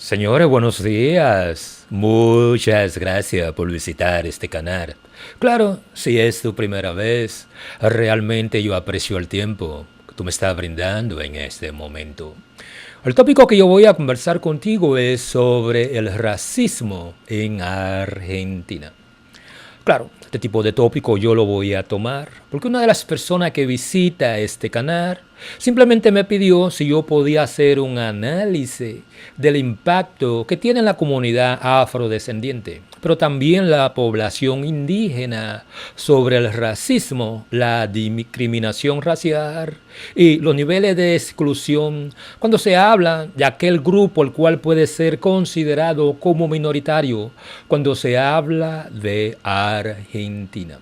Señores, buenos días. Muchas gracias por visitar este canal. Claro, si es tu primera vez, realmente yo aprecio el tiempo que tú me estás brindando en este momento. El tópico que yo voy a conversar contigo es sobre el racismo en Argentina. Claro, este tipo de tópico yo lo voy a tomar porque una de las personas que visita este canal simplemente me pidió si yo podía hacer un análisis del impacto que tiene en la comunidad afrodescendiente, pero también la población indígena sobre el racismo, la discriminación racial y los niveles de exclusión cuando se habla de aquel grupo el cual puede ser considerado como minoritario cuando se habla de Argentina.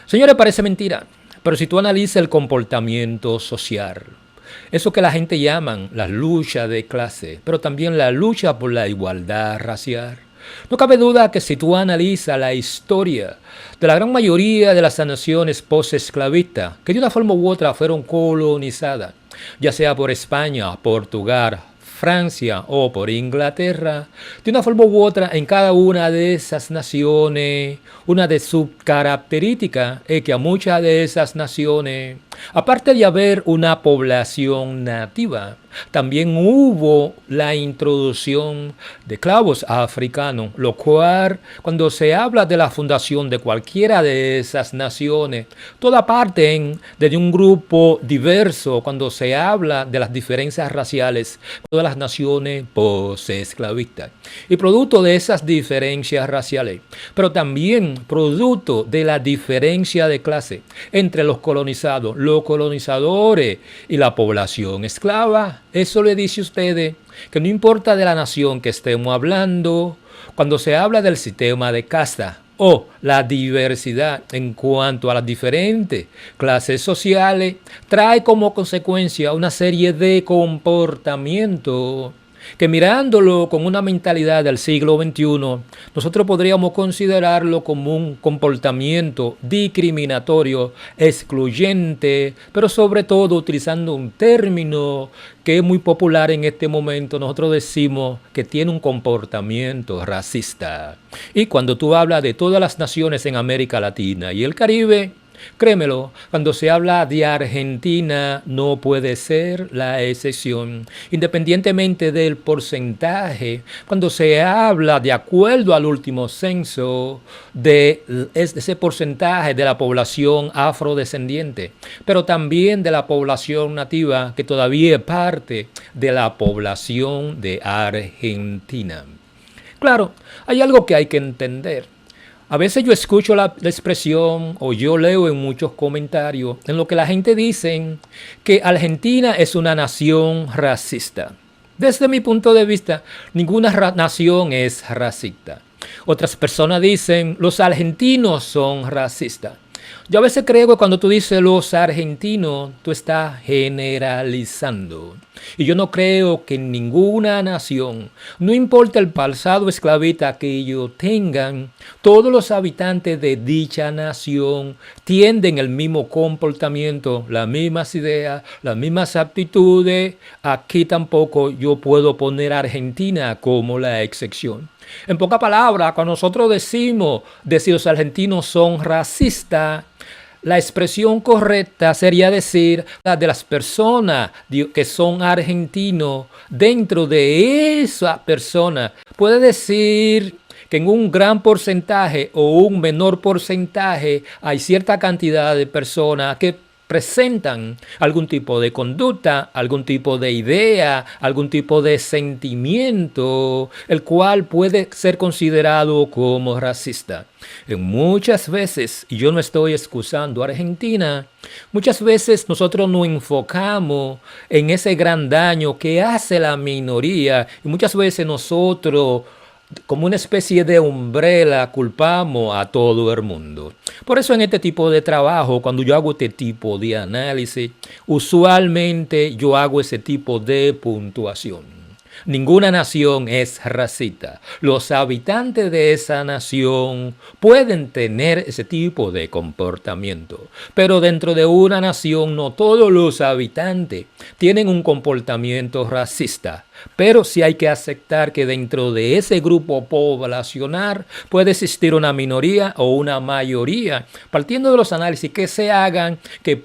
Señores, parece mentira, pero si tú analizas el comportamiento social, eso que la gente llaman la lucha de clase, pero también la lucha por la igualdad racial, no cabe duda que si tú analizas la historia de la gran mayoría de las naciones post-esclavistas, que de una forma u otra fueron colonizadas, ya sea por España, Portugal, Francia o por Inglaterra, de una forma u otra en cada una de esas naciones, una de sus características es que a muchas de esas naciones, aparte de haber una población nativa, también hubo la introducción de esclavos africanos, lo cual, cuando se habla de la fundación de cualquiera de esas naciones, todas parten de un grupo diverso cuando se habla de las diferencias raciales de todas las naciones post-esclavistas. Y producto de esas diferencias raciales, pero también producto de la diferencia de clase entre los colonizados, los colonizadores y la población esclava, eso le dice a ustedes que no importa de la nación que estemos hablando, cuando se habla del sistema de casta o la diversidad en cuanto a las diferentes clases sociales, trae como consecuencia una serie de comportamientos que mirándolo con una mentalidad del siglo XXI, nosotros podríamos considerarlo como un comportamiento discriminatorio, excluyente, pero sobre todo utilizando un término que es muy popular en este momento, nosotros decimos que tiene un comportamiento racista. Y cuando tú hablas de todas las naciones en América Latina y el Caribe, créemelo, cuando se habla de Argentina no puede ser la excepción, independientemente del porcentaje. Cuando se habla, de acuerdo al último censo, de ese porcentaje de la población afrodescendiente, pero también de la población nativa, que todavía es parte de la población de Argentina. Claro, hay algo que hay que entender. A veces yo escucho la expresión o yo leo en muchos comentarios en lo que la gente dice que Argentina es una nación racista. Desde mi punto de vista, ninguna nación es racista. Otras personas dicen los argentinos son racistas. Yo a veces creo que cuando tú dices los argentinos, tú estás generalizando. Y yo no creo que en ninguna nación, no importa el pasado esclavista que ellos tengan, todos los habitantes de dicha nación tienden el mismo comportamiento, las mismas ideas, las mismas aptitudes. Aquí tampoco yo puedo poner a Argentina como la excepción. En pocas palabras, cuando nosotros decimos de si los argentinos son racistas, la expresión correcta sería decir de las personas que son argentinos, dentro de esa persona, puede decir que en un gran porcentaje o un menor porcentaje hay cierta cantidad de personas que presentan algún tipo de conducta, algún tipo de idea, algún tipo de sentimiento, el cual puede ser considerado como racista. En muchas veces, y yo no estoy excusando a Argentina, muchas veces nosotros nos enfocamos en ese gran daño que hace la minoría y muchas veces nosotros como una especie de umbrella culpamos a todo el mundo. Por eso en este tipo de trabajo, cuando yo hago este tipo de análisis, usualmente yo hago ese tipo de puntuación. Ninguna nación es racista. Los habitantes de esa nación pueden tener ese tipo de comportamiento. Pero dentro de una nación no todos los habitantes tienen un comportamiento racista. Pero sí hay que aceptar que dentro de ese grupo poblacional puede existir una minoría o una mayoría, partiendo de los análisis que se hagan, que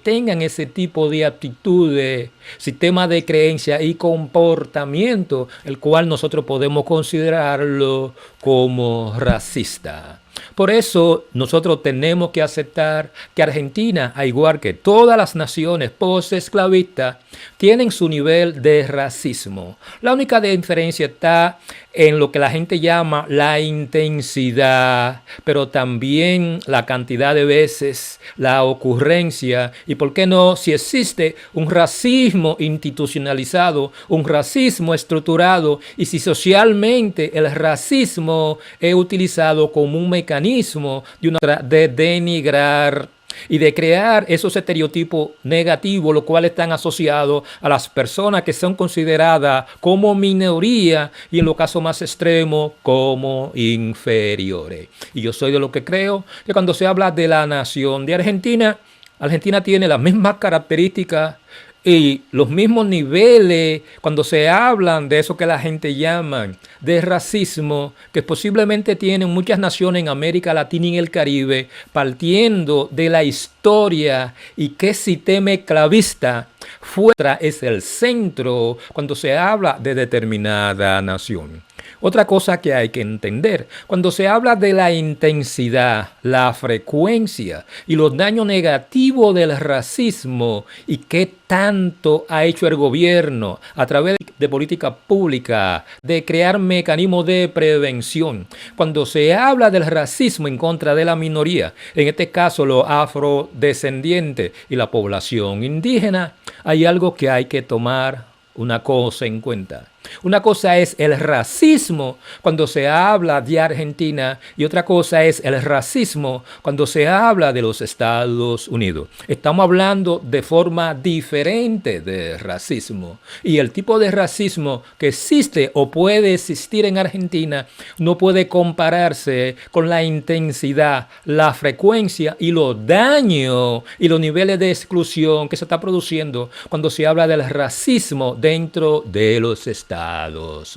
tengan ese tipo de actitudes, sistema de creencia y comportamiento, el cual nosotros podemos considerarlo como racista. Por eso nosotros tenemos que aceptar que Argentina, al igual que todas las naciones post-esclavistas, tienen su nivel de racismo. La única diferencia está en lo que la gente llama la intensidad, pero también la cantidad de veces, la ocurrencia y, ¿por qué no?, si existe un racismo institucionalizado, un racismo estructurado y si socialmente el racismo es utilizado como un mecanismo de denigrar y de crear esos estereotipos negativos, los cuales están asociados a las personas que son consideradas como minoría y en los casos más extremos como inferiores. Y yo soy de lo que creo que cuando se habla de la nación de Argentina, Argentina tiene las mismas características y los mismos niveles cuando se hablan de eso que la gente llama de racismo, que posiblemente tienen muchas naciones en América Latina y en el Caribe, partiendo de la historia y que sistema esclavista fuera es el centro cuando se habla de determinada nación. Otra cosa que hay que entender, cuando se habla de la intensidad, la frecuencia y los daños negativos del racismo y qué tanto ha hecho el gobierno a través de política pública, de crear mecanismos de prevención. Cuando se habla del racismo en contra de la minoría, en este caso los afrodescendientes y la población indígena, hay algo que hay que tomar una cosa en cuenta. Una cosa es el racismo cuando se habla de Argentina y otra cosa es el racismo cuando se habla de los Estados Unidos. Estamos hablando de forma diferente de racismo y el tipo de racismo que existe o puede existir en Argentina no puede compararse con la intensidad, la frecuencia y los daños y los niveles de exclusión que se está produciendo cuando se habla del racismo dentro de los Estados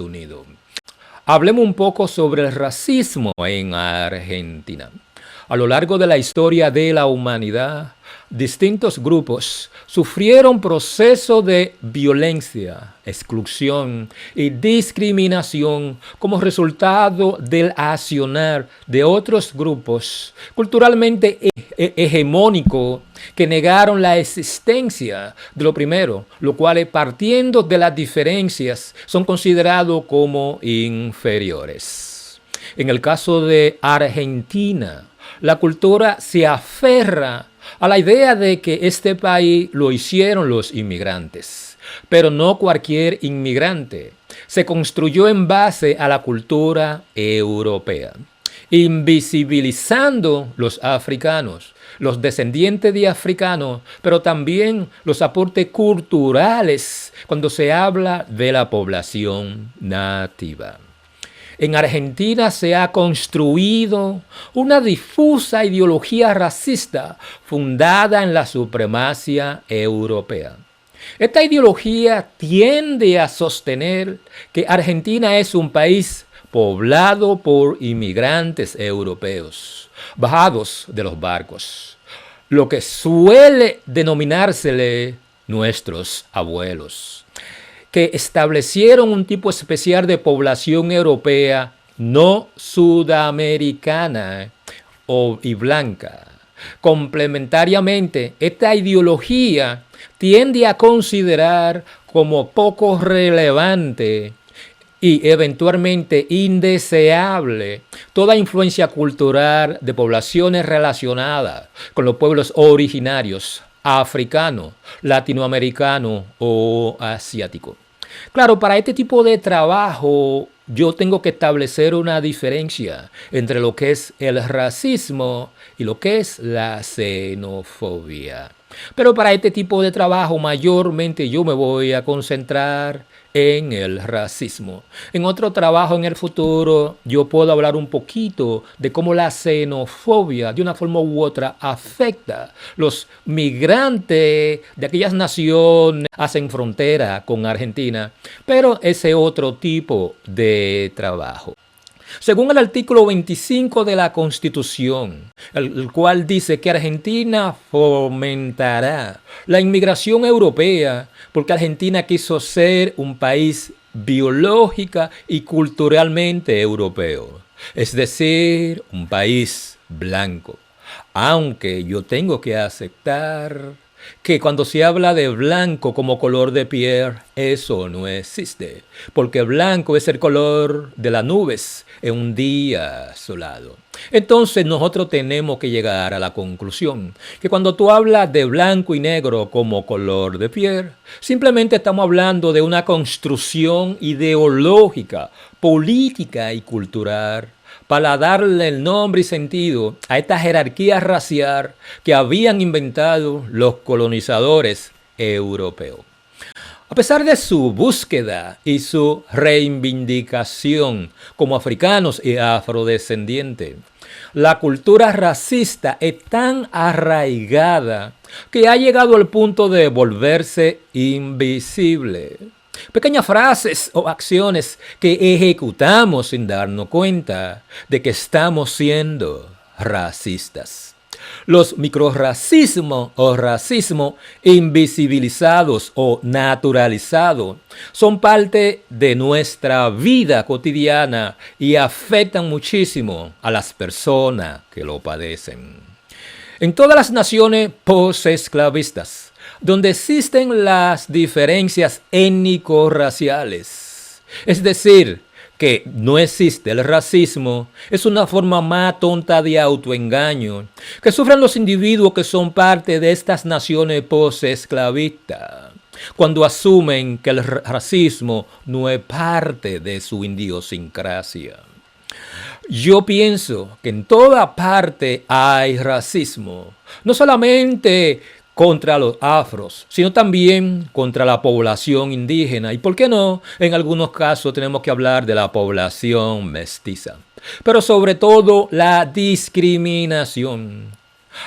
Unidos. Hablemos un poco sobre el racismo en Argentina. A lo largo de la historia de la humanidad, distintos grupos sufrieron procesos de violencia, exclusión y discriminación como resultado del accionar de otros grupos culturalmente hegemónicos que negaron la existencia de lo primero, lo cual partiendo de las diferencias son considerados como inferiores. En el caso de Argentina, la cultura se aferra a la idea de que este país lo hicieron los inmigrantes, pero no cualquier inmigrante. Se construyó en base a la cultura europea, invisibilizando los africanos, los descendientes de africanos, pero también los aportes culturales cuando se habla de la población nativa. En Argentina se ha construido una difusa ideología racista fundada en la supremacía europea. Esta ideología tiende a sostener que Argentina es un país poblado por inmigrantes europeos, bajados de los barcos, lo que suele denominársele nuestros abuelos, que establecieron un tipo especial de población europea no sudamericana y blanca. Complementariamente, esta ideología tiende a considerar como poco relevante y eventualmente indeseable toda influencia cultural de poblaciones relacionadas con los pueblos originarios africano, latinoamericano o asiático. Claro, para este tipo de trabajo yo tengo que establecer una diferencia entre lo que es el racismo y lo que es la xenofobia. Pero para este tipo de trabajo mayormente yo me voy a concentrar en el racismo. En otro trabajo en el futuro, yo puedo hablar un poquito de cómo la xenofobia, de una forma u otra, afecta los migrantes de aquellas naciones que hacen frontera con Argentina, pero ese otro tipo de trabajo. Según el artículo 25 de la Constitución, el cual dice que Argentina fomentará la inmigración europea porque Argentina quiso ser un país biológica y culturalmente europeo, es decir, un país blanco. Aunque yo tengo que aceptar que cuando se habla de blanco como color de piel, eso no existe, porque blanco es el color de las nubes en un día solado. Entonces nosotros tenemos que llegar a la conclusión que cuando tú hablas de blanco y negro como color de piel, simplemente estamos hablando de una construcción ideológica, política y cultural para darle el nombre y sentido a esta jerarquía racial que habían inventado los colonizadores europeos. A pesar de su búsqueda y su reivindicación como africanos y afrodescendientes, la cultura racista es tan arraigada que ha llegado al punto de volverse invisible. Pequeñas frases o acciones que ejecutamos sin darnos cuenta de que estamos siendo racistas. Los microrracismos o racismo invisibilizados o naturalizados son parte de nuestra vida cotidiana y afectan muchísimo a las personas que lo padecen. En todas las naciones posesclavistas, donde existen las diferencias étnico-raciales, es decir, que no existe el racismo, es una forma más tonta de autoengaño que sufren los individuos que son parte de estas naciones posesclavistas, cuando asumen que el racismo no es parte de su idiosincrasia. Yo pienso que en toda parte hay racismo, no solamente contra los afros, sino también contra la población indígena. Y por qué no, en algunos casos tenemos que hablar de la población mestiza. Pero sobre todo la discriminación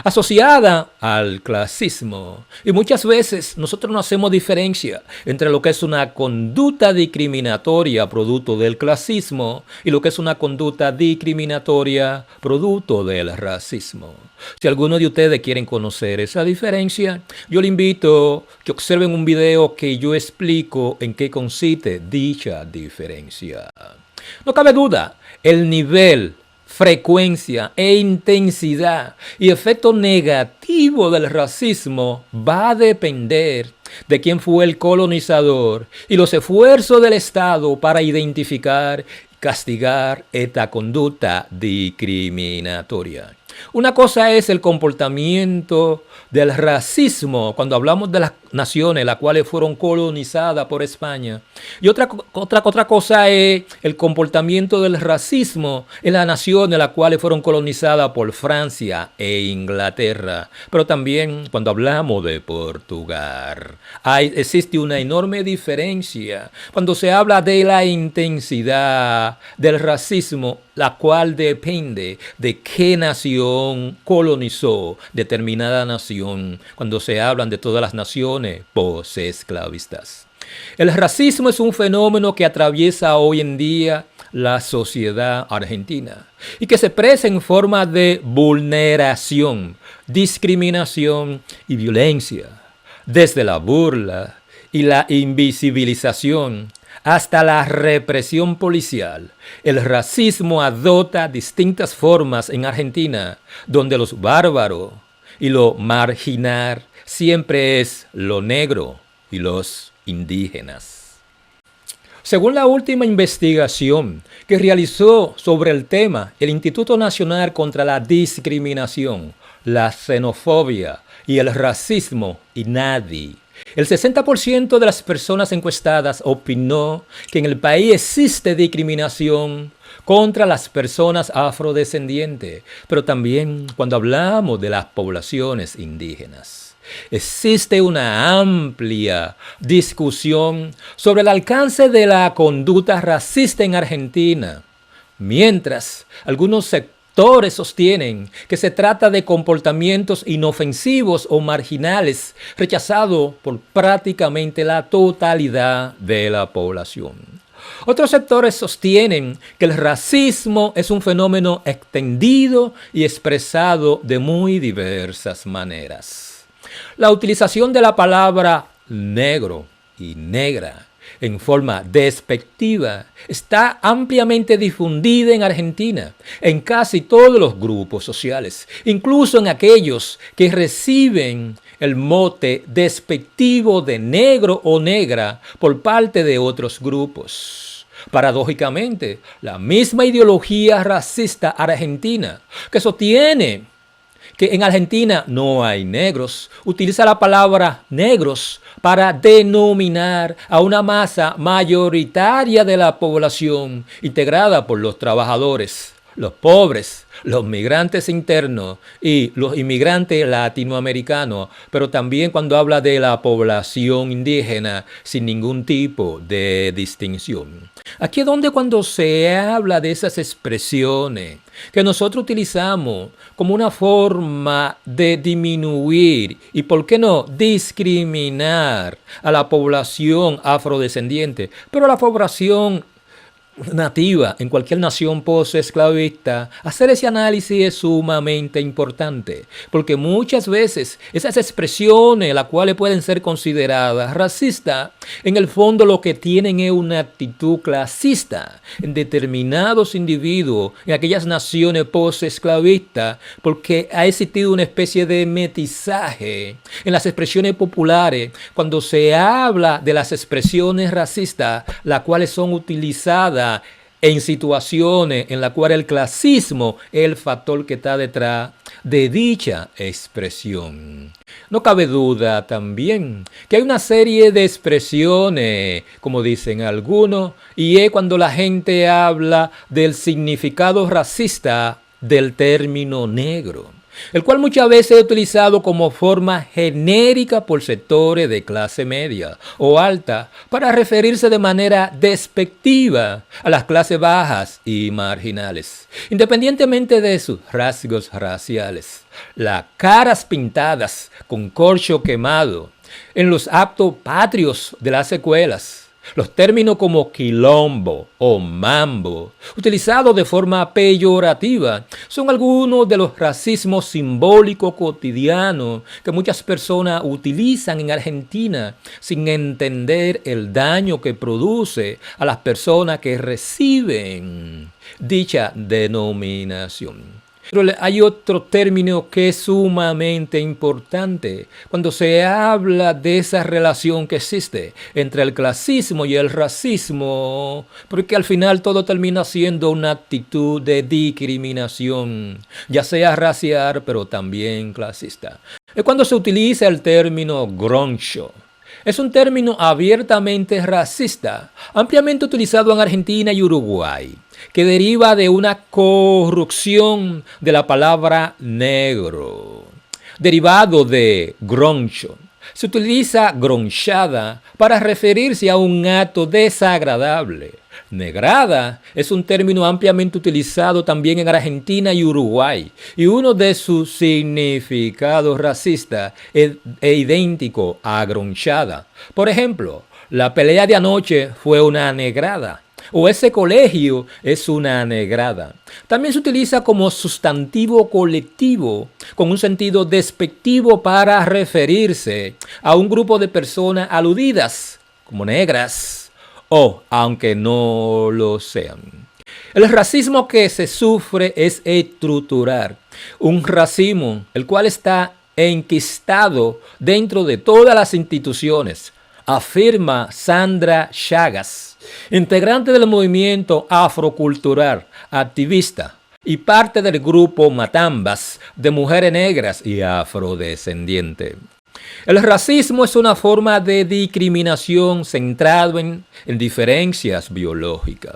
asociada al clasismo. Y muchas veces nosotros no hacemos diferencia entre lo que es una conducta discriminatoria producto del clasismo y lo que es una conducta discriminatoria producto del racismo. Si alguno de ustedes quieren conocer esa diferencia, yo le invito a que observen un video que yo explico en qué consiste dicha diferencia. No cabe duda, el nivel, frecuencia e intensidad y efecto negativo del racismo va a depender de quién fue el colonizador y los esfuerzos del Estado para identificar y castigar esta conducta discriminatoria. Una cosa es el comportamiento del racismo cuando hablamos de las naciones las cuales fueron colonizadas por España. Y otra cosa es el comportamiento del racismo en las naciones las cuales fueron colonizadas por Francia e Inglaterra. Pero también cuando hablamos de Portugal, existe una enorme diferencia cuando se habla de la intensidad del racismo, la cual depende de qué nación colonizó determinada nación, cuando se hablan de todas las naciones posesclavistas. El racismo es un fenómeno que atraviesa hoy en día la sociedad argentina y que se expresa en forma de vulneración, discriminación y violencia, desde la burla y la invisibilización hasta la represión policial. El racismo adopta distintas formas en Argentina, donde los bárbaros y lo marginal siempre es lo negro y los indígenas. Según la última investigación que realizó sobre el tema el Instituto Nacional contra la Discriminación, la Xenofobia y el Racismo, INADI, el 60% de las personas encuestadas opinó que en el país existe discriminación contra las personas afrodescendientes, pero también cuando hablamos de las poblaciones indígenas. Existe una amplia discusión sobre el alcance de la conducta racista en Argentina, mientras algunos sectores sostienen que se trata de comportamientos inofensivos o marginales rechazados por prácticamente la totalidad de la población. Otros sectores sostienen que el racismo es un fenómeno extendido y expresado de muy diversas maneras. La utilización de la palabra negro y negra en forma despectiva está ampliamente difundida en Argentina, en casi todos los grupos sociales, incluso en aquellos que reciben el mote despectivo de negro o negra por parte de otros grupos. Paradójicamente, la misma ideología racista argentina que sostiene que en Argentina no hay negros, utiliza la palabra negros para denominar a una masa mayoritaria de la población integrada por los trabajadores, los pobres, los migrantes internos y los inmigrantes latinoamericanos, pero también cuando habla de la población indígena sin ningún tipo de distinción. Aquí es donde cuando se habla de esas expresiones que nosotros utilizamos como una forma de disminuir y, ¿por qué no?, discriminar a la población afrodescendiente, pero a la población nativa en cualquier nación post-esclavista, hacer ese análisis es sumamente importante, porque muchas veces esas expresiones, las cuales pueden ser consideradas racistas, en el fondo lo que tienen es una actitud clasista en determinados individuos en aquellas naciones post-esclavistas, porque ha existido una especie de mestizaje en las expresiones populares cuando se habla de las expresiones racistas, las cuales son utilizadas en situaciones en las cuales el clasismo es el factor que está detrás de dicha expresión. No cabe duda también que hay una serie de expresiones, como dicen algunos, y es cuando la gente habla del significado racista del término negro, el cual muchas veces es utilizado como forma genérica por sectores de clase media o alta para referirse de manera despectiva a las clases bajas y marginales, independientemente de sus rasgos raciales. Las caras pintadas con corcho quemado en los actos patrios de las escuelas, los términos como quilombo o mambo, utilizados de forma peyorativa, son algunos de los racismos simbólicos cotidianos que muchas personas utilizan en Argentina sin entender el daño que produce a las personas que reciben dicha denominación. Pero hay otro término que es sumamente importante cuando se habla de esa relación que existe entre el clasismo y el racismo, porque al final todo termina siendo una actitud de discriminación, ya sea racial pero también clasista. Es cuando se utiliza el término groncho. Es un término abiertamente racista, ampliamente utilizado en Argentina y Uruguay, que deriva de una corrupción de la palabra negro, derivado de groncho. Se utiliza gronchada para referirse a un acto desagradable. Negrada es un término ampliamente utilizado también en Argentina y Uruguay, y uno de sus significados racistas es idéntico a gronchada. Por ejemplo, la pelea de anoche fue una negrada, o ese colegio es una negrada. También se utiliza como sustantivo colectivo, con un sentido despectivo para referirse a un grupo de personas aludidas como negras, o aunque no lo sean. El racismo que se sufre es estructural, un racismo el cual está enquistado dentro de todas las instituciones, afirma Sandra Chagas, integrante del movimiento afrocultural, activista y parte del grupo Matambas de mujeres negras y afrodescendientes. El racismo es una forma de discriminación centrado en diferencias biológicas,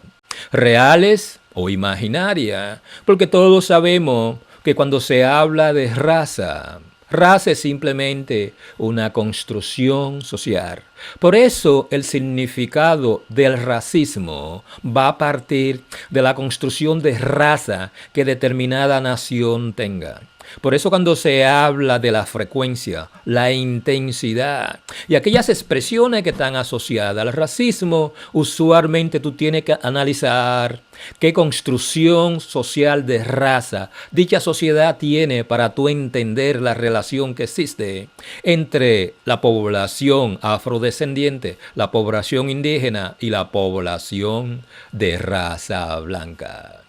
reales o imaginaria, porque todos sabemos que cuando se habla de raza, raza es simplemente una construcción social. Por eso el significado del racismo va a partir de la construcción de raza que determinada nación tenga. Por eso cuando se habla de la frecuencia, la intensidad y aquellas expresiones que están asociadas al racismo, usualmente tú tienes que analizar qué construcción social de raza dicha sociedad tiene para tú entender la relación que existe entre la población afrodescendiente, la población indígena y la población de raza blanca.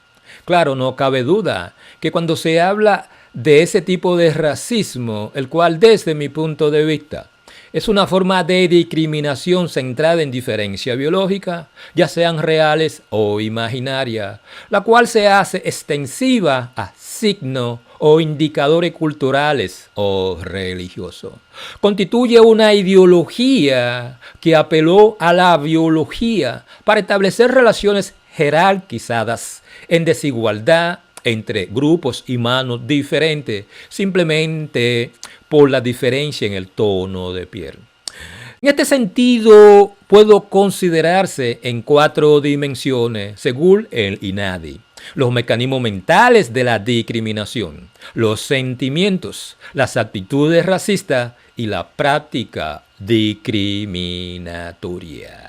Claro, no cabe duda que cuando se habla de ese tipo de racismo, el cual desde mi punto de vista es una forma de discriminación centrada en diferencia biológica, ya sean reales o imaginarias, la cual se hace extensiva a signos o indicadores culturales o religiosos. Constituye una ideología que apeló a la biología para establecer relaciones jerarquizadas en desigualdad entre grupos humanos diferentes, simplemente por la diferencia en el tono de piel. En este sentido, puedo considerarse en 4 dimensiones, según el INADI. Los mecanismos mentales de la discriminación, los sentimientos, las actitudes racistas y la práctica discriminatoria.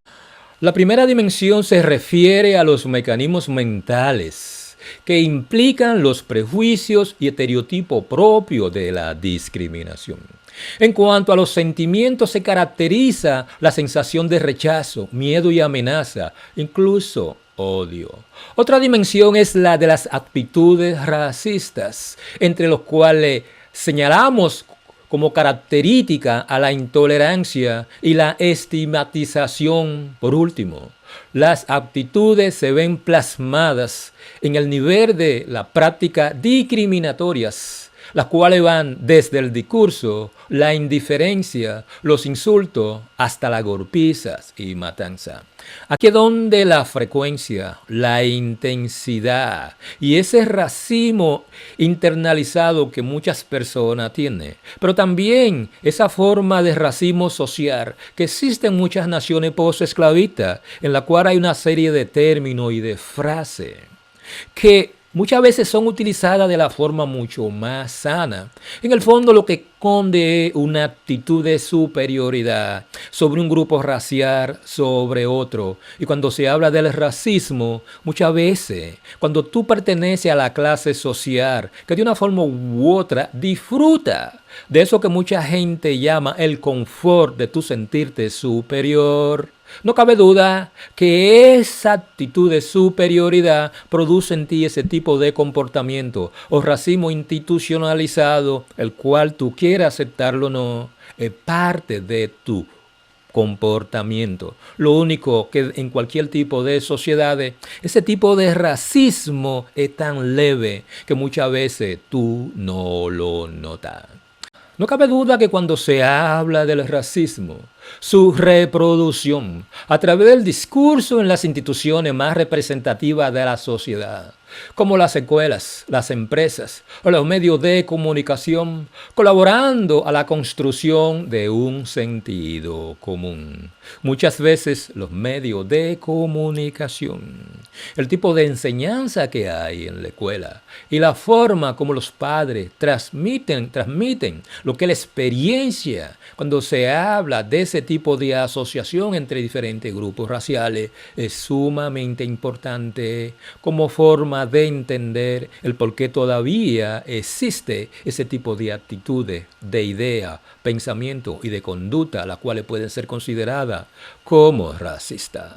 La primera dimensión se refiere a los mecanismos mentales que implican los prejuicios y estereotipos propios de la discriminación. En cuanto a los sentimientos, se caracteriza la sensación de rechazo, miedo y amenaza, incluso odio. Otra dimensión es la de las actitudes racistas, entre los cuales señalamos como característica a la intolerancia y la estigmatización. Por último, las actitudes se ven plasmadas en el nivel de la práctica discriminatorias, las cuales van desde el discurso, la indiferencia, los insultos, hasta las golpizas y matanza. Aquí es donde la frecuencia, la intensidad y ese racismo internalizado que muchas personas tienen, pero también esa forma de racismo social que existe en muchas naciones post-esclavistas, en la cual hay una serie de términos y de frases que muchas veces son utilizadas de la forma mucho más sana. En el fondo lo que esconde es una actitud de superioridad sobre un grupo racial sobre otro. Y cuando se habla del racismo, muchas veces, cuando tú perteneces a la clase social, que de una forma u otra disfruta de eso que mucha gente llama el confort de tu sentirte superior, no cabe duda que esa actitud de superioridad produce en ti ese tipo de comportamiento o racismo institucionalizado, el cual tú quieras aceptarlo o no, es parte de tu comportamiento. Lo único que en cualquier tipo de sociedades, ese tipo de racismo es tan leve que muchas veces tú no lo notas. No cabe duda que cuando se habla del racismo, su reproducción a través del discurso en las instituciones más representativas de la sociedad, como las escuelas, las empresas o los medios de comunicación, colaborando a la construcción de un sentido común. Muchas veces los medios de comunicación, el tipo de enseñanza que hay en la escuela y la forma como los padres transmiten lo que es la experiencia cuando se habla de ese tipo de asociación entre diferentes grupos raciales es sumamente importante como forma de entender el por qué todavía existe ese tipo de actitudes, de ideas, pensamiento y de conducta, las cuales pueden ser consideradas como racistas.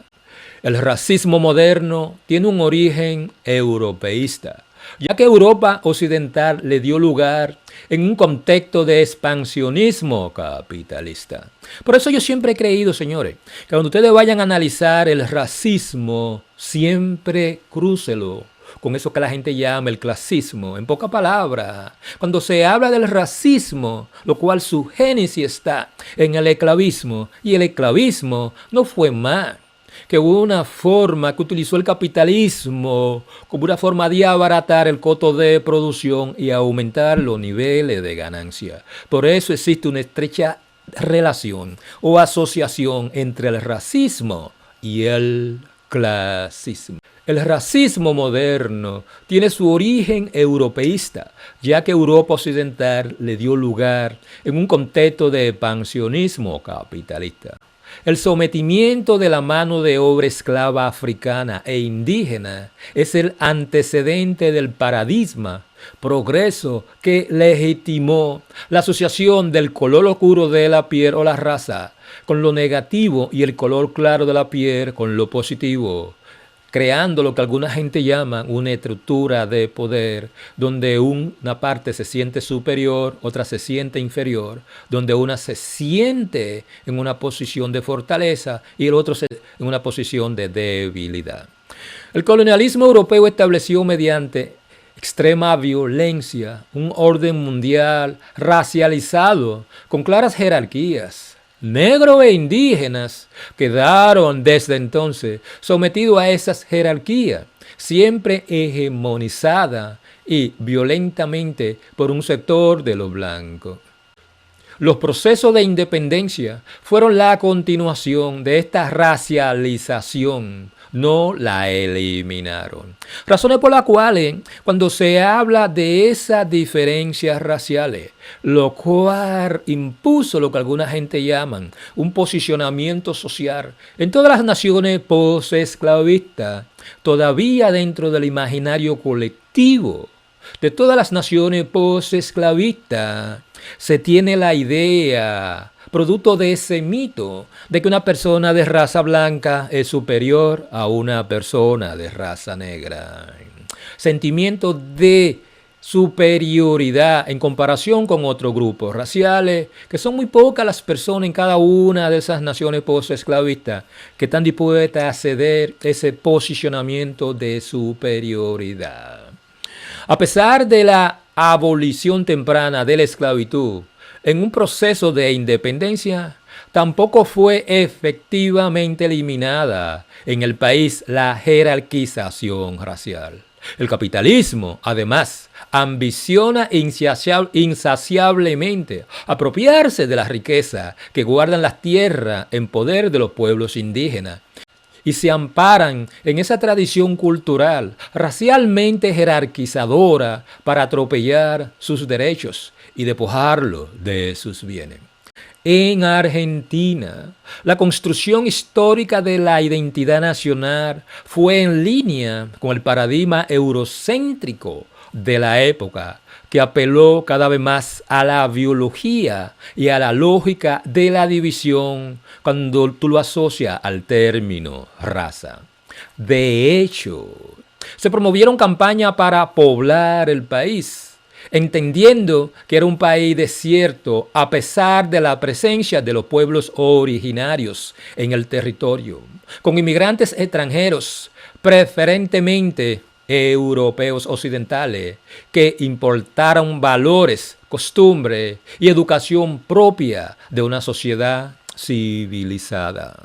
El racismo moderno tiene un origen europeísta, ya que Europa occidental le dio lugar en un contexto de expansionismo capitalista. Por eso yo siempre he creído, señores, que cuando ustedes vayan a analizar el racismo, siempre crúcelo con eso que la gente llama el clasismo. En pocas palabras, cuando se habla del racismo, lo cual su génesis está en el esclavismo, y el esclavismo no fue más que una forma que utilizó el capitalismo como una forma de abaratar el costo de producción y aumentar los niveles de ganancia. Por eso existe una estrecha relación o asociación entre el racismo y el clasismo. El racismo moderno tiene su origen europeísta, ya que Europa occidental le dio lugar en un contexto de expansionismo capitalista. El sometimiento de la mano de obra esclava africana e indígena es el antecedente del paradigma progreso que legitimó la asociación del color oscuro de la piel o la raza con lo negativo y el color claro de la piel con lo positivo, creando lo que alguna gente llama una estructura de poder, donde una parte se siente superior, otra se siente inferior, donde una se siente en una posición de fortaleza y el otro en una posición de debilidad. El colonialismo europeo estableció mediante extrema violencia un orden mundial racializado con claras jerarquías. Negros e indígenas quedaron desde entonces sometidos a esas jerarquías, siempre hegemonizada y violentamente por un sector de los blancos. Los procesos de independencia fueron la continuación de esta racialización, no la eliminaron. Razones por las cuales, cuando se habla de esas diferencias raciales, lo cual impuso lo que alguna gente llaman un posicionamiento social en todas las naciones post-esclavistas, todavía dentro del imaginario colectivo de todas las naciones post-esclavistas, se tiene la idea, producto de ese mito, de que una persona de raza blanca es superior a una persona de raza negra. Sentimiento de superioridad en comparación con otros grupos raciales, que son muy pocas las personas en cada una de esas naciones post-esclavistas que están dispuestas a ceder ese posicionamiento de superioridad. A pesar de la abolición temprana de la esclavitud, en un proceso de independencia, tampoco fue efectivamente eliminada en el país la jerarquización racial. El capitalismo, además, ambiciona insaciablemente apropiarse de la riqueza que guardan las tierras en poder de los pueblos indígenas y se amparan en esa tradición cultural racialmente jerarquizadora para atropellar sus derechos y despojarlos de sus bienes. En Argentina, la construcción histórica de la identidad nacional fue en línea con el paradigma eurocéntrico de la época, que apeló cada vez más a la biología y a la lógica de la división cuando tú lo asocias al término raza. De hecho, se promovieron campañas para poblar el país, entendiendo que era un país desierto a pesar de la presencia de los pueblos originarios en el territorio, con inmigrantes extranjeros, preferentemente europeos occidentales, que importaron valores, costumbres y educación propia de una sociedad civilizada.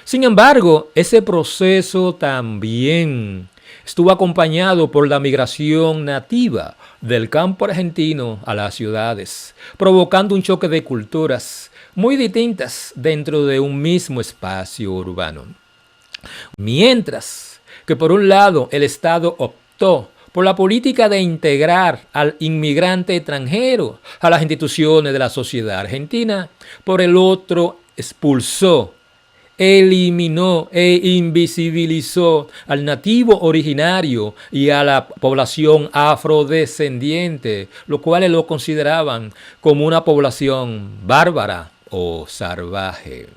Sin embargo, ese proceso también estuvo acompañado por la migración nativa del campo argentino a las ciudades, provocando un choque de culturas muy distintas dentro de un mismo espacio urbano. Mientras que por un lado el Estado optó por la política de integrar al inmigrante extranjero a las instituciones de la sociedad argentina, por el otro expulsó, eliminó e invisibilizó al nativo originario y a la población afrodescendiente, los cuales lo consideraban como una población bárbara o salvaje.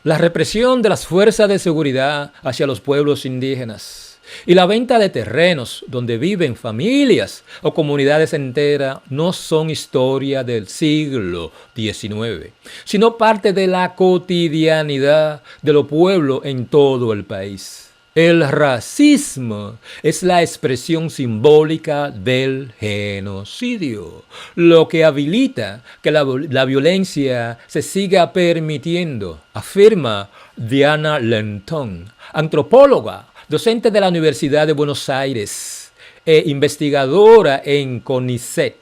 La represión de las fuerzas de seguridad hacia los pueblos indígenas y la venta de terrenos donde viven familias o comunidades enteras no son historia del siglo XIX, sino parte de la cotidianidad de los pueblos en todo el país. El racismo es la expresión simbólica del genocidio, lo que habilita que la violencia se siga permitiendo, afirma Diana Lenton, antropóloga, docente de la Universidad de Buenos Aires e investigadora en CONICET,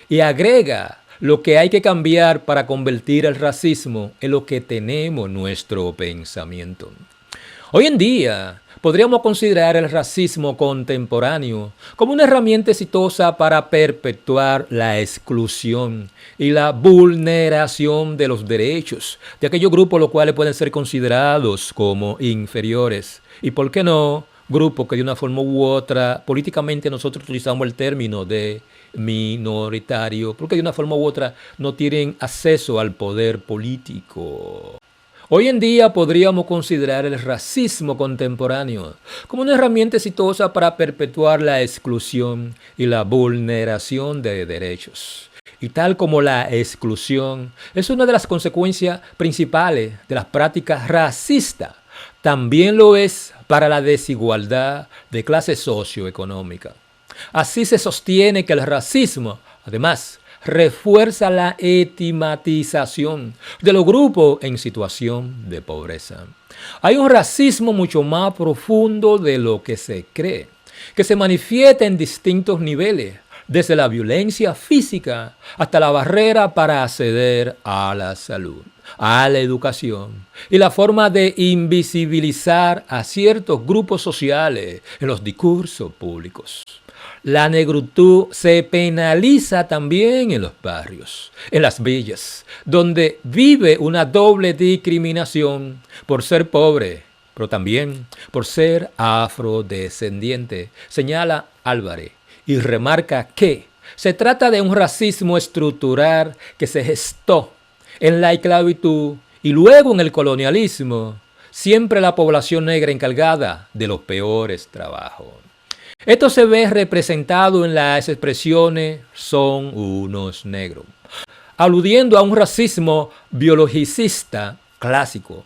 y agrega lo que hay que cambiar para convertir el racismo en lo que tenemos en nuestro pensamiento. Hoy en día, podríamos considerar el racismo contemporáneo como una herramienta exitosa para perpetuar la exclusión y la vulneración de los derechos de aquellos grupos los cuales pueden ser considerados como inferiores. Y por qué no, grupos que de una forma u otra, políticamente nosotros utilizamos el término de minoritario, porque de una forma u otra no tienen acceso al poder político. Hoy en día podríamos considerar el racismo contemporáneo como una herramienta exitosa para perpetuar la exclusión y la vulneración de derechos. Y tal como la exclusión es una de las consecuencias principales de las prácticas racistas, también lo es para la desigualdad de clase socioeconómica. Así se sostiene que el racismo, además, refuerza la estigmatización de los grupos en situación de pobreza. Hay un racismo mucho más profundo de lo que se cree, que se manifiesta en distintos niveles, desde la violencia física hasta la barrera para acceder a la salud, a la educación y la forma de invisibilizar a ciertos grupos sociales en los discursos públicos. La negritud se penaliza también en los barrios, en las villas, donde vive una doble discriminación por ser pobre, pero también por ser afrodescendiente, señala Álvarez, y remarca que se trata de un racismo estructural que se gestó en la esclavitud y luego en el colonialismo, siempre la población negra encargada de los peores trabajos. Esto se ve representado en las expresiones "son unos negros", aludiendo a un racismo biologicista clásico,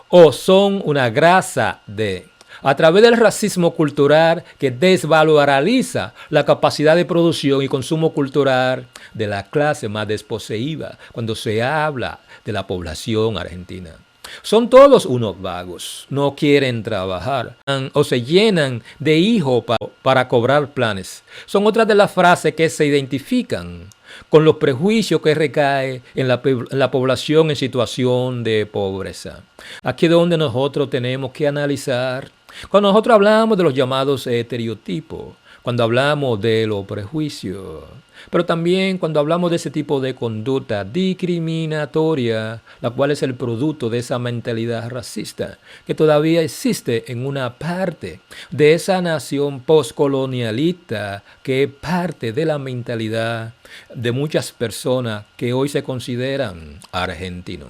o "son una grasa de", a través del racismo cultural que desvaloriza la capacidad de producción y consumo cultural de la clase más desposeída cuando se habla de la población argentina. Son todos unos vagos, no quieren trabajar o se llenan de hijos para cobrar planes. Son otras de las frases que se identifican con los prejuicios que recaen en la población en situación de pobreza. Aquí es donde nosotros tenemos que analizar, cuando nosotros hablamos de los llamados estereotipos, cuando hablamos de los prejuicios, pero también cuando hablamos de ese tipo de conducta discriminatoria, la cual es el producto de esa mentalidad racista, que todavía existe en una parte de esa nación postcolonialista, que es parte de la mentalidad de muchas personas que hoy se consideran argentinos.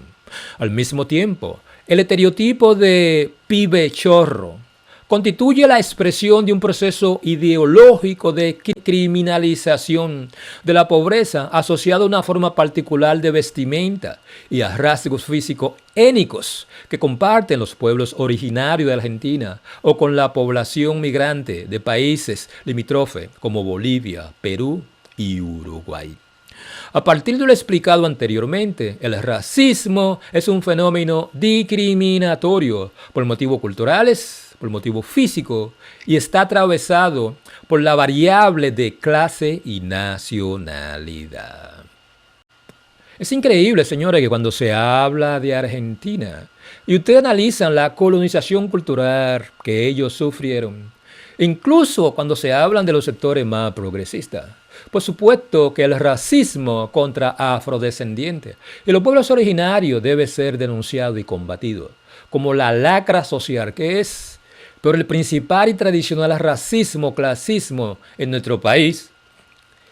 Al mismo tiempo, el estereotipo de pibe chorro constituye la expresión de un proceso ideológico de criminalización de la pobreza asociado a una forma particular de vestimenta y a rasgos físicos étnicos que comparten los pueblos originarios de Argentina o con la población migrante de países limítrofes como Bolivia, Perú y Uruguay. A partir de lo explicado anteriormente, el racismo es un fenómeno discriminatorio por motivos culturales, por motivos físicos, y está atravesado por la variable de clase y nacionalidad. Es increíble, señores, que cuando se habla de Argentina y ustedes analizan la colonización cultural que ellos sufrieron, incluso cuando se hablan de los sectores más progresistas, por supuesto que el racismo contra afrodescendientes y los pueblos originarios debe ser denunciado y combatido como la lacra social que es. Pero el principal y tradicional racismo, clasismo en nuestro país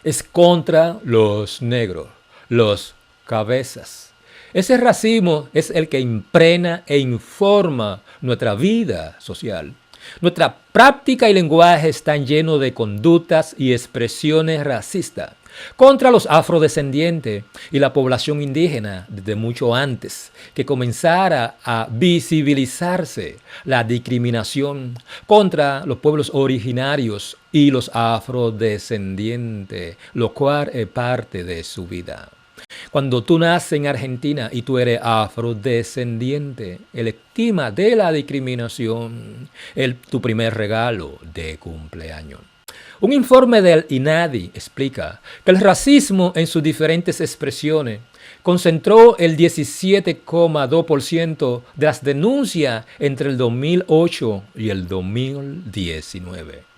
es contra los negros, los cabezas. Ese racismo es el que impregna e informa nuestra vida social. Nuestra práctica y lenguaje están llenos de conductas y expresiones racistas contra los afrodescendientes y la población indígena desde mucho antes que comenzara a visibilizarse la discriminación contra los pueblos originarios y los afrodescendientes, lo cual es parte de su vida. Cuando tú naces en Argentina y tú eres afrodescendiente, el estigma de la discriminación es tu primer regalo de cumpleaños. Un informe del INADI explica que el racismo en sus diferentes expresiones concentró el 17,2% de las denuncias entre el 2008 y el 2019.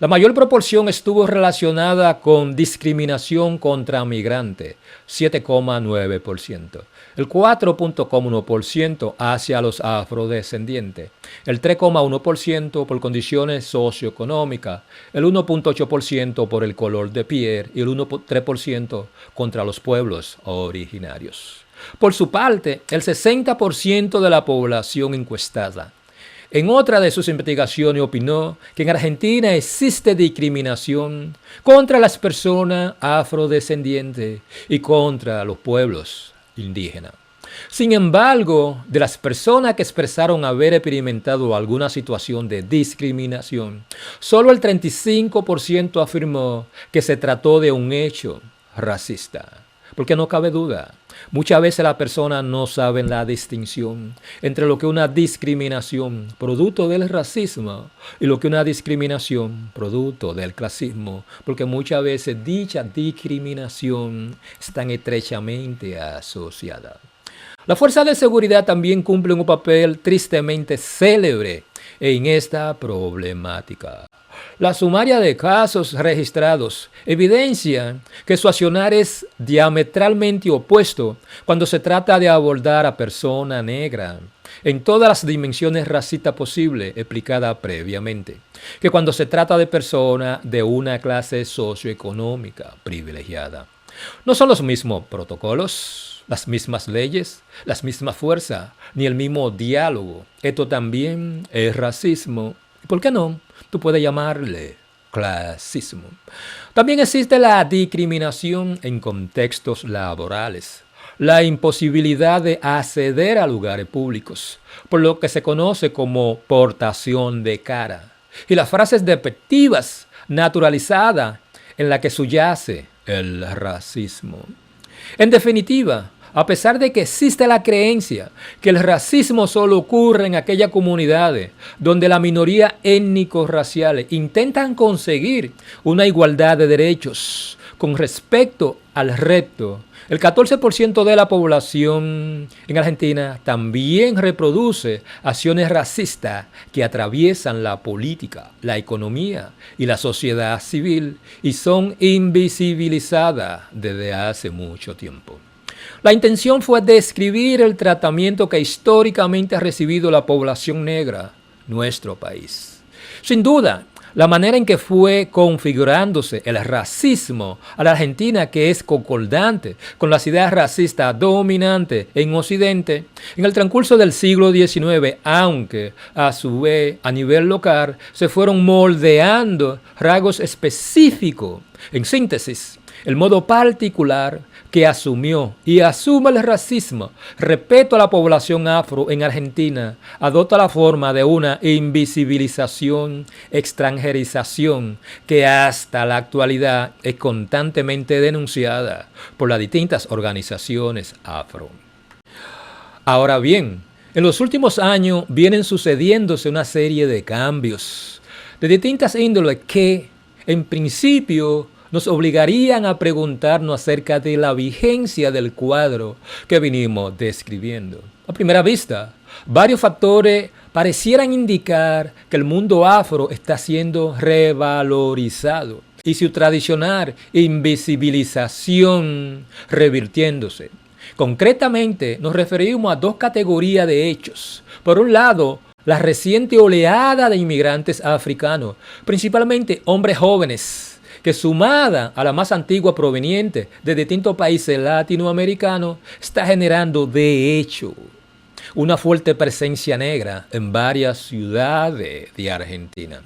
La mayor proporción estuvo relacionada con discriminación contra migrantes, 7,9%, el 4,1% hacia los afrodescendientes, el 3,1% por condiciones socioeconómicas, el 1,8% por el color de piel y el 1,3% contra los pueblos originarios. Por su parte, el 60% de la población encuestada en otra de sus investigaciones opinó que en Argentina existe discriminación contra las personas afrodescendientes y contra los pueblos indígenas. Sin embargo, de las personas que expresaron haber experimentado alguna situación de discriminación, solo el 35% afirmó que se trató de un hecho racista. Porque no cabe duda, muchas veces las personas no saben la distinción entre lo que es una discriminación producto del racismo y lo que es una discriminación producto del clasismo, porque muchas veces dicha discriminación están estrechamente asociadas. La fuerza de seguridad también cumple un papel tristemente célebre en esta problemática. La sumaria de casos registrados evidencia que su accionar es diametralmente opuesto cuando se trata de abordar a persona negra en todas las dimensiones racistas posibles explicadas previamente, que cuando se trata de personas de una clase socioeconómica privilegiada. No son los mismos protocolos, las mismas leyes, las mismas fuerzas, ni el mismo diálogo. Esto también es racismo. ¿Por qué no? Tú puedes llamarle clasismo. También existe la discriminación en contextos laborales, la imposibilidad de acceder a lugares públicos, por lo que se conoce como portación de cara, y las frases despectivas naturalizadas en la que subyace el racismo. En definitiva, a pesar de que existe la creencia que el racismo solo ocurre en aquellas comunidades donde la minoría étnico-raciales intentan conseguir una igualdad de derechos con respecto al resto, el 14% de la población en Argentina también reproduce acciones racistas que atraviesan la política, la economía y la sociedad civil y son invisibilizadas desde hace mucho tiempo. La intención fue describir el tratamiento que históricamente ha recibido la población negra en nuestro país. Sin duda, la manera en que fue configurándose el racismo a la Argentina, que es concordante con las ideas racistas dominantes en Occidente, en el transcurso del siglo XIX, aunque a su vez a nivel local se fueron moldeando rasgos específicos. En síntesis, el modo particular que asumió y asume el racismo respecto a la población afro en Argentina adopta la forma de una invisibilización, extranjerización que hasta la actualidad es constantemente denunciada por las distintas organizaciones afro. Ahora bien, en los últimos años vienen sucediéndose una serie de cambios de distintas índoles que, en principio, nos obligarían a preguntarnos acerca de la vigencia del cuadro que venimos describiendo. A primera vista, varios factores parecieran indicar que el mundo afro está siendo revalorizado y su tradicional invisibilización revirtiéndose. Concretamente, nos referimos a dos categorías de hechos. Por un lado, la reciente oleada de inmigrantes africanos, principalmente hombres jóvenes, que sumada a la más antigua proveniente de distintos países latinoamericanos, está generando, de hecho, una fuerte presencia negra en varias ciudades de Argentina.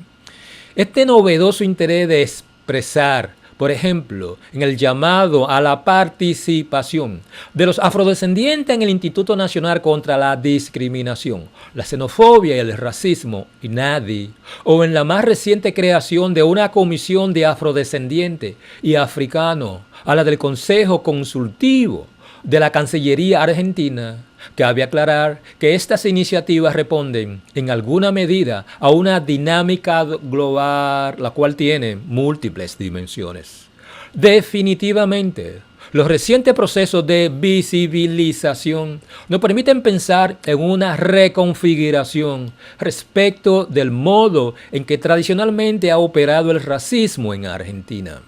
Este novedoso interés de expresar Por ejemplo, en el llamado a la participación de los afrodescendientes en el Instituto Nacional contra la Discriminación, la Xenofobia y el Racismo, INADI, o en la más reciente creación de una comisión de afrodescendientes y africanos, a la del Consejo Consultivo de la Cancillería Argentina. Cabe aclarar que estas iniciativas responden en alguna medida a una dinámica global, la cual tiene múltiples dimensiones. Definitivamente, los recientes procesos de visibilización nos permiten pensar en una reconfiguración respecto del modo en que tradicionalmente ha operado el racismo en Argentina.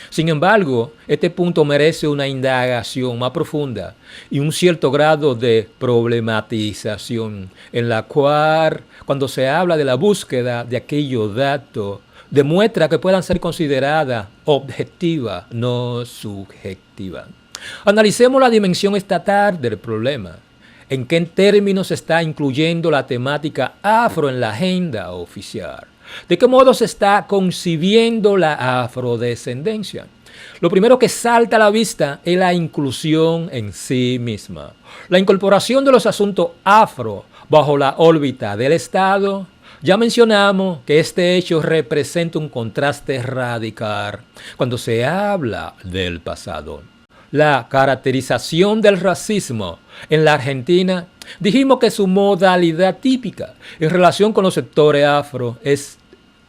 Sin embargo, este punto merece una indagación más profunda y un cierto grado de problematización, en la cual, cuando se habla de la búsqueda de aquellos datos, demuestra que puedan ser consideradas objetivas, no subjetivas. Analicemos la dimensión estatal del problema. ¿En qué términos se está incluyendo la temática afro en la agenda oficial? ¿De qué modo se está concibiendo la afrodescendencia? Lo primero que salta a la vista es la inclusión en sí misma. La incorporación de los asuntos afro bajo la órbita del Estado. Ya mencionamos que este hecho representa un contraste radical cuando se habla del pasado. La caracterización del racismo en la Argentina, dijimos que su modalidad típica en relación con los sectores afro es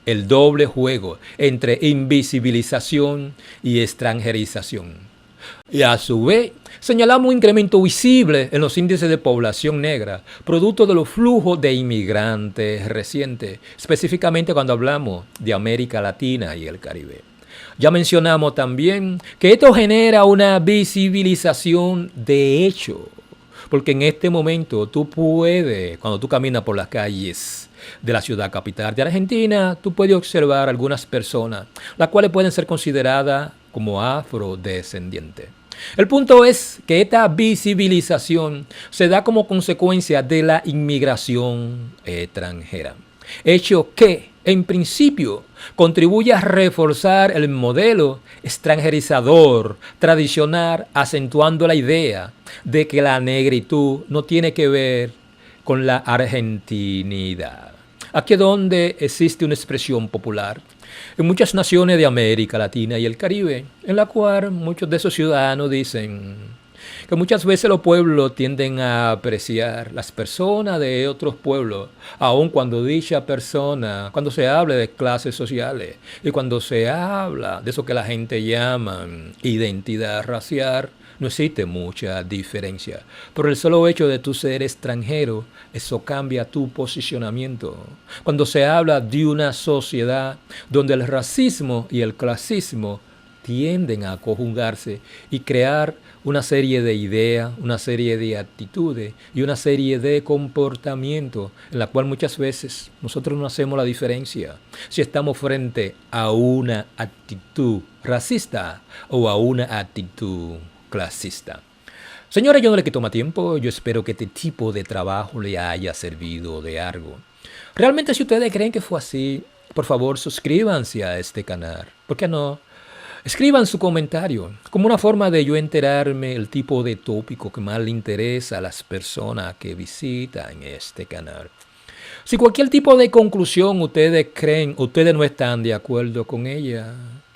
el doble juego entre invisibilización y extranjerización. Y a su vez, señalamos un incremento visible en los índices de población negra, producto de los flujos de inmigrantes recientes, específicamente cuando hablamos de América Latina y el Caribe. Ya mencionamos también que esto genera una visibilización de hecho, porque en este momento tú puedes, cuando tú caminas por las calles de la ciudad capital de Argentina, tú puedes observar algunas personas, las cuales pueden ser consideradas como afrodescendientes. El punto es que esta visibilización se da como consecuencia de la inmigración extranjera, hecho que, en principio, contribuye a reforzar el modelo extranjerizador tradicional, acentuando la idea de que la negritud no tiene que ver con la argentinidad. Aquí es donde existe una expresión popular en muchas naciones de América Latina y el Caribe, en la cual muchos de esos ciudadanos dicen que muchas veces los pueblos tienden a apreciar las personas de otros pueblos, aun cuando dicha persona, cuando se habla de clases sociales y cuando se habla de eso que la gente llama identidad racial, no existe mucha diferencia. Por el solo hecho de tú ser extranjero, eso cambia tu posicionamiento. Cuando se habla de una sociedad donde el racismo y el clasismo tienden a conjugarse y crear una serie de ideas, una serie de actitudes y una serie de comportamientos en la cual muchas veces nosotros no hacemos la diferencia si estamos frente a una actitud racista o a una actitud clasista. Señores, yo no le quito más tiempo. Yo espero que este tipo de trabajo le haya servido de algo. Realmente, si ustedes creen que fue así, por favor, suscríbanse a este canal. ¿Por qué no? Escriban su comentario como una forma de yo enterarme el tipo de tópico que más le interesa a las personas que visitan este canal. Si cualquier tipo de conclusión ustedes creen, ustedes no están de acuerdo con ella,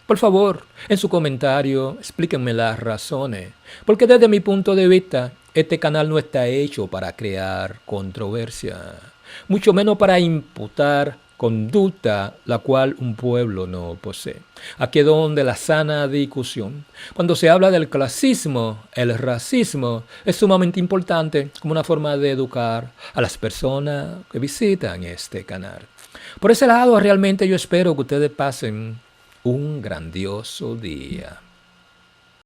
por favor, en su comentario explíquenme las razones. Porque desde mi punto de vista, este canal no está hecho para crear controversia, mucho menos para imputar conducta la cual un pueblo no posee. Aquí es donde la sana discusión, cuando se habla del clasismo, el racismo, es sumamente importante como una forma de educar a las personas que visitan este canal. Por ese lado, realmente yo espero que ustedes pasen un grandioso día.